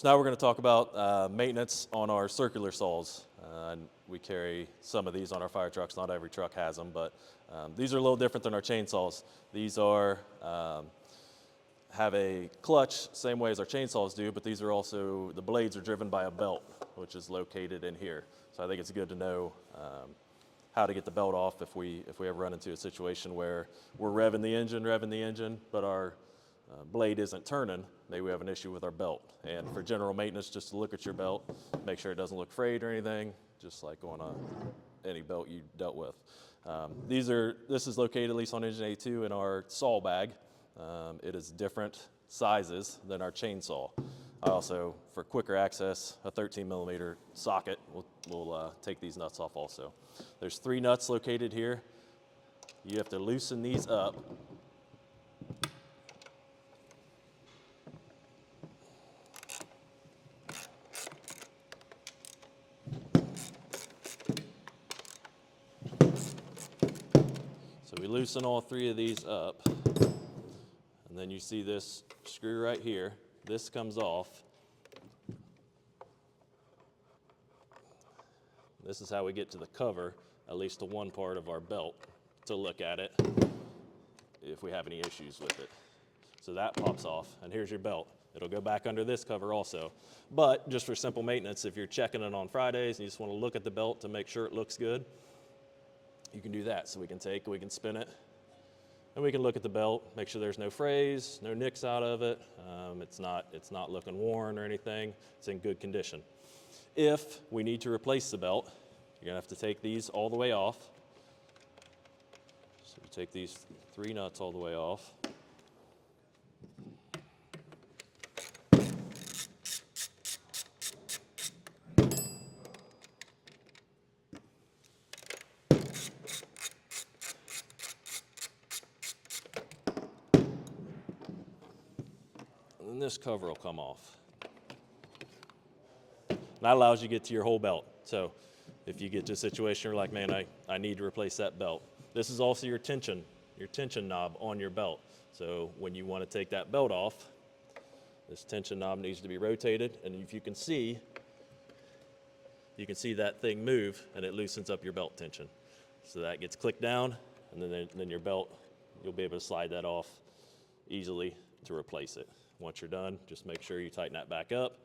So now we're going to talk about maintenance on our circular saws. We carry some of these on our fire trucks. Not every truck has them, but these are a little different than our chainsaws. These are have a clutch, same way as our chainsaws do, but these are also, the blades are driven by a belt, which is located in here. So I think it's good to know how to get the belt off if we ever run into a situation where we're revving the engine, but our blade isn't turning. Maybe we have an issue with our belt. And for general maintenance, just to look at your belt, make sure it doesn't look frayed or anything, just like on any belt you dealt with. This is located, at least on engine A2, in our saw bag. It is different sizes than our chainsaw. I also, for quicker access, a 13mm socket will take these nuts off also. There's 3 nuts located here. You have to loosen these up. So we loosen all 3 of these up, and then you see this screw right here. This comes off. This is how we get to the cover, at least to one part of our belt, to look at it if we have any issues with it. So that pops off, and here's your belt. It'll go back under this cover also. But just for simple maintenance, if you're checking it on Fridays and you just want to look at the belt to make sure it looks good, you can do that. So we can spin it, and we can look at the belt, make sure there's no frays, no nicks out of it. It's not looking worn or anything. It's in good condition. If we need to replace the belt, you're gonna have to take these all the way off. So you take these 3 nuts all the way off. And this cover will come off. And that allows you to get to your whole belt. So if you get to a situation where you're like, man, I need to replace that belt. This is also your tension knob on your belt. So when you want to take that belt off, this tension knob needs to be rotated, and if you can see that thing move, and it loosens up your belt tension. So that gets clicked down, and then your belt, you'll be able to slide that off easily to replace it. Once you're done, just make sure you tighten that back up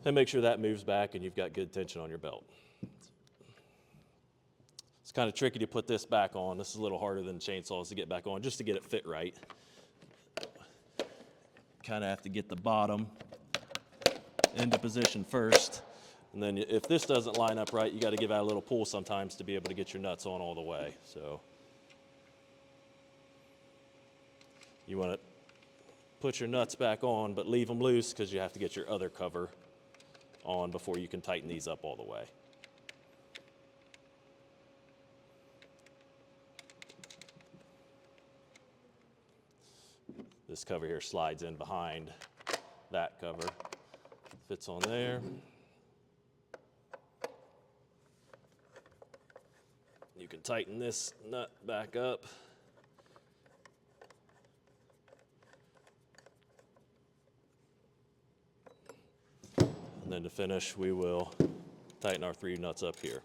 and make sure that moves back and you've got good tension on your belt. It's kind of tricky to put this back on. This is a little harder than chainsaws to get back on, just to get it fit right. Kind of have to get the bottom into position first. And then if this doesn't line up right, you got to give that a little pull sometimes to be able to get your nuts on all the way. So you want to put your nuts back on, but leave them loose because you have to get your other cover on before you can tighten these up all the way. This cover here slides in behind that cover. Fits on there. You can tighten this nut back up. And then to finish, we will tighten our 3 nuts up here.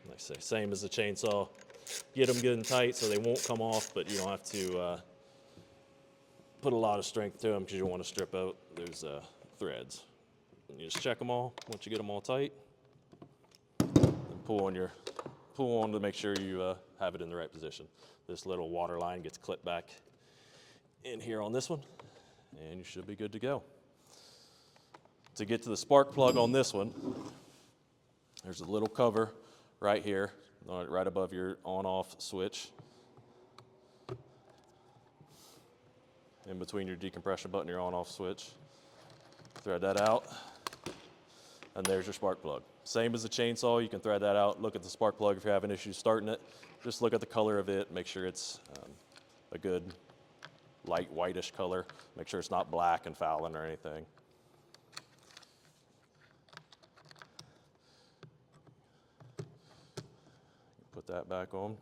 Like I say, same as the chainsaw. Get them good and tight so they won't come off, but you don't have to put a lot of strength to them because you don't want to strip out those threads. And you just check them all. Once you get them all tight, then pull on to make sure you have it in the right position. This little water line gets clipped back in here on this one, and you should be good to go. To get to the spark plug on this one, there's a little cover right here, right above your on-off switch. In between your decompression button and your on-off switch. Thread that out, and there's your spark plug. Same as the chainsaw, you can thread that out, look at the spark plug if you're having issues starting it. Just look at the color of it, make sure it's a good light whitish color. Make sure it's not black and fouling or anything. Put that back on.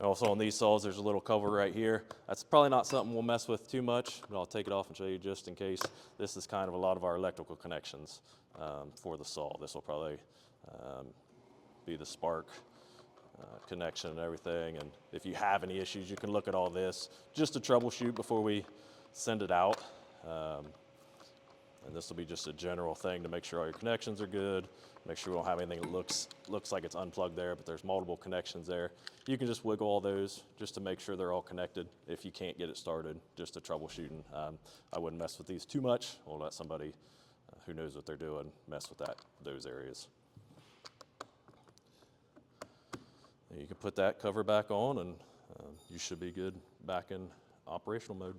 Also on these saws, there's a little cover right here. That's probably not something we'll mess with too much, but I'll take it off and show you just in case. This is kind of a lot of our electrical connections for the saw. This will probably be the spark connection and everything. And if you have any issues, you can look at all this just to troubleshoot before we send it out. And this will be just a general thing to make sure all your connections are good, make sure we don't have anything that looks like it's unplugged there, but there's multiple connections there. You can just wiggle all those just to make sure they're all connected if you can't get it started, just to troubleshooting. I wouldn't mess with these too much. We'll let somebody who knows what they're doing mess with those areas. And you can put that cover back on and you should be good back in operational mode.